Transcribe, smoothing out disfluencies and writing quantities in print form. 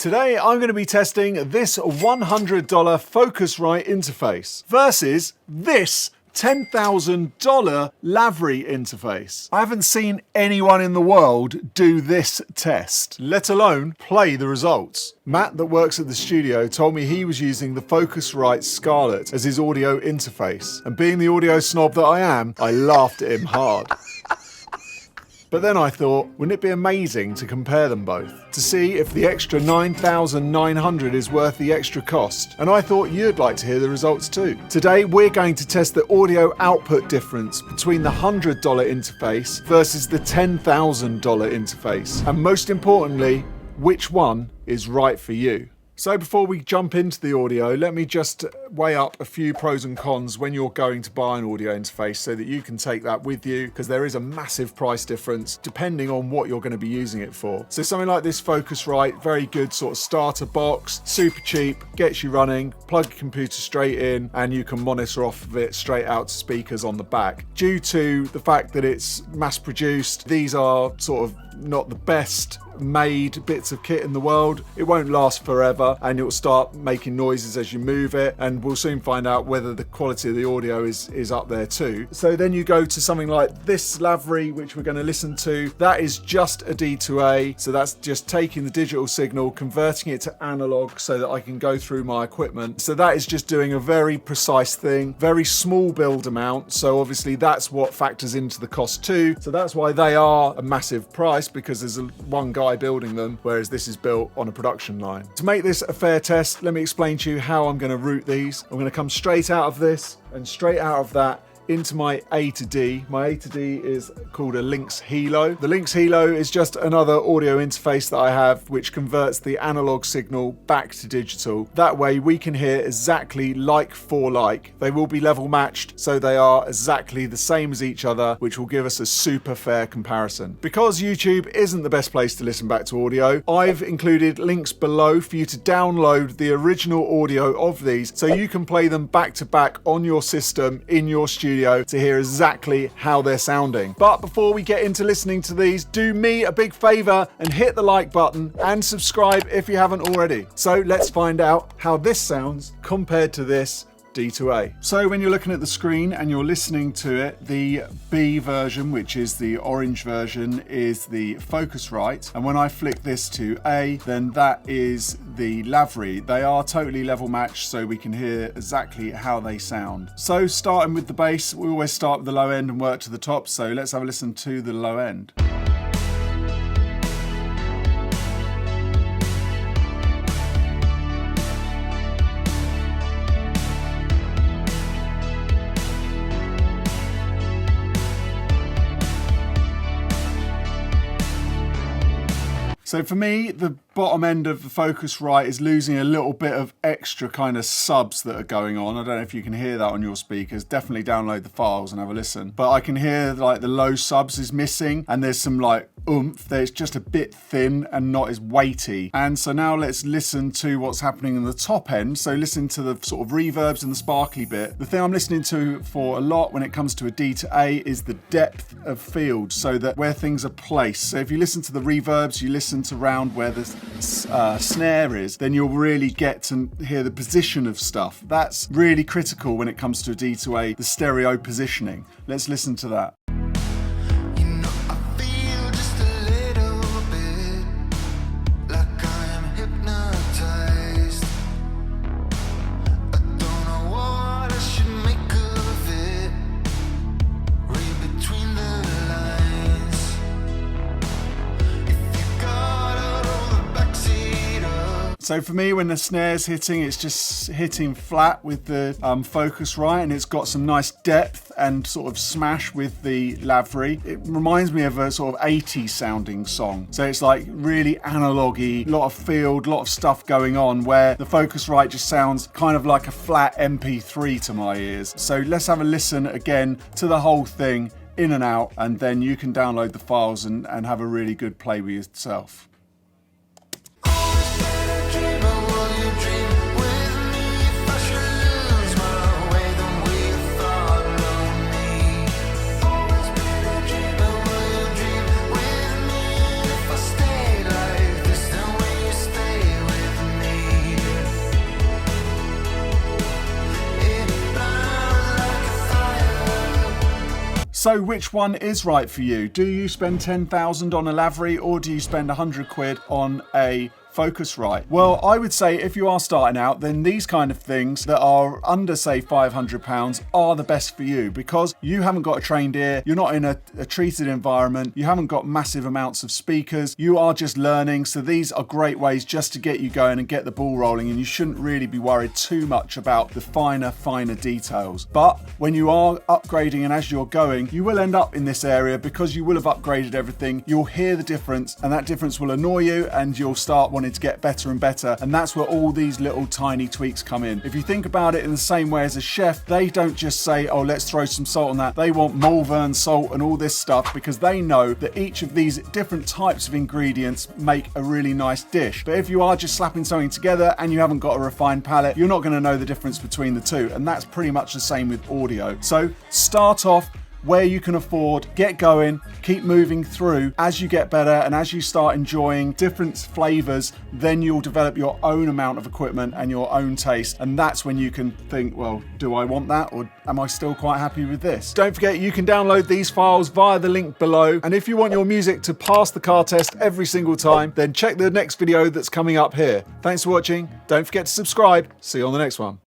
Today I'm going to be testing this $100 Focusrite interface versus this $10,000 Lavry interface. I haven't seen anyone in the world do this test, let alone play the results. Matt, that works at the studio, told me he was using the Focusrite Scarlett as his audio interface, and being the audio snob that I am, I laughed at him hard. But then I thought, wouldn't it be amazing to compare them both? To see if the extra $9,900 is worth the extra cost. And I thought you'd like to hear the results too. Today we're going to test the audio output difference between the $100 interface versus the $10,000 interface. And most importantly, which one is right for you. So before we jump into the audio, let me just weigh up a few pros and cons when you're going to buy an audio interface so that you can take that with you, because there is a massive price difference depending on what you're going to be using it for. So something like this Focusrite, very good sort of starter box, super cheap, gets you running, plug your computer straight in, and you can monitor off of it straight out to speakers on the back. Due to the fact that it's mass produced, these are sort of not the best made bits of kit in the world. It won't last forever and it'll start making noises as you move it, and we'll soon find out whether the quality of the audio is up there too. So then you go to something like this Lavry, which we're going to listen to. That is just a D2A, so that's just taking the digital signal, converting it to analog so that I can go through my equipment. So that is just doing a very precise thing, very small build amount, so obviously that's what factors into the cost too. So that's why they are a massive price, because there's one guy building them, whereas this is built on a production line. To make this a fair test, let me explain to you how I'm going to route these. I'm going to come straight out of this and straight out of that into my A to D. My A to D is called a Lynx Helo. The Lynx Helo is just another audio interface that I have which converts the analog signal back to digital. That way we can hear exactly like for like. They will be level matched, so they are exactly the same as each other, which will give us a super fair comparison. Because YouTube isn't the best place to listen back to audio, I've included links below for you to download the original audio of these so you can play them back to back on your system in your studio to hear exactly how they're sounding. But before we get into listening to these, do me a big favor and hit the like button and subscribe if you haven't already. So let's find out how this sounds compared to this D2A. So when you're looking at the screen and you're listening to it, the B version, which is the orange version, is the Focusrite, and when I flick this to A, then that is the Lavry. They are totally level matched, so we can hear exactly how they sound. So starting with the bass, we always start with the low end and work to the top, so let's have a listen to the low end. So for me, the bottom end of the Focusrite is losing a little bit of extra kind of subs that are going on. I don't know if you can hear that on your speakers. Definitely download the files and have a listen. But I can hear like the low subs is missing, and there's some like oomph that's just a bit thin and not as weighty. And so now let's listen to what's happening in the top end. So listen to the sort of reverbs and the sparkly bit. The thing I'm listening to for a lot when it comes to a D to A is the depth of field, so that where things are placed. So if you listen to the reverbs, you listen to around where the snare is, then you'll really get to hear the position of stuff. That's really critical when it comes to a D2A, the stereo positioning. Let's listen to that. So for me, when the snare's hitting, it's just hitting flat with the Focusrite, and it's got some nice depth and sort of smash with the Lavry. It reminds me of a sort of 80s sounding song. So it's like really analogy, a lot of field, a lot of stuff going on, where the Focusrite just sounds kind of like a flat MP3 to my ears. So let's have a listen again to the whole thing in and out, and then you can download the files and have a really good play with yourself. So which one is right for you? Do you spend 10,000 on a Lavery, or do you spend 100 quid on a Focusrite? Well, I would say if you are starting out, then these kind of things that are under, say, £500 are the best for you, because you haven't got a trained ear, you're not in a treated environment, you haven't got massive amounts of speakers, you are just learning. So these are great ways just to get you going and get the ball rolling, and you shouldn't really be worried too much about the finer details. But when you are upgrading and as you're going, you will end up in this area because you will have upgraded everything. You'll hear the difference, and that difference will annoy you, and you'll start wanting to get better and better, and that's where all these little tiny tweaks come in. If you think about it in the same way as a chef, they don't just say, oh, let's throw some salt on that. They want Malvern salt and all this stuff, because they know that each of these different types of ingredients make a really nice dish. But if you are just slapping something together and you haven't got a refined palate, you're not going to know the difference between the two, and that's pretty much the same with audio. So start off where you can afford, get going, keep moving through. As you get better and as you start enjoying different flavors, then you'll develop your own amount of equipment and your own taste. And that's when you can think, well, do I want that, or am I still quite happy with this? Don't forget, you can download these files via the link below. And if you want your music to pass the car test every single time, then check the next video that's coming up here. Thanks for watching. Don't forget to subscribe. See you on the next one.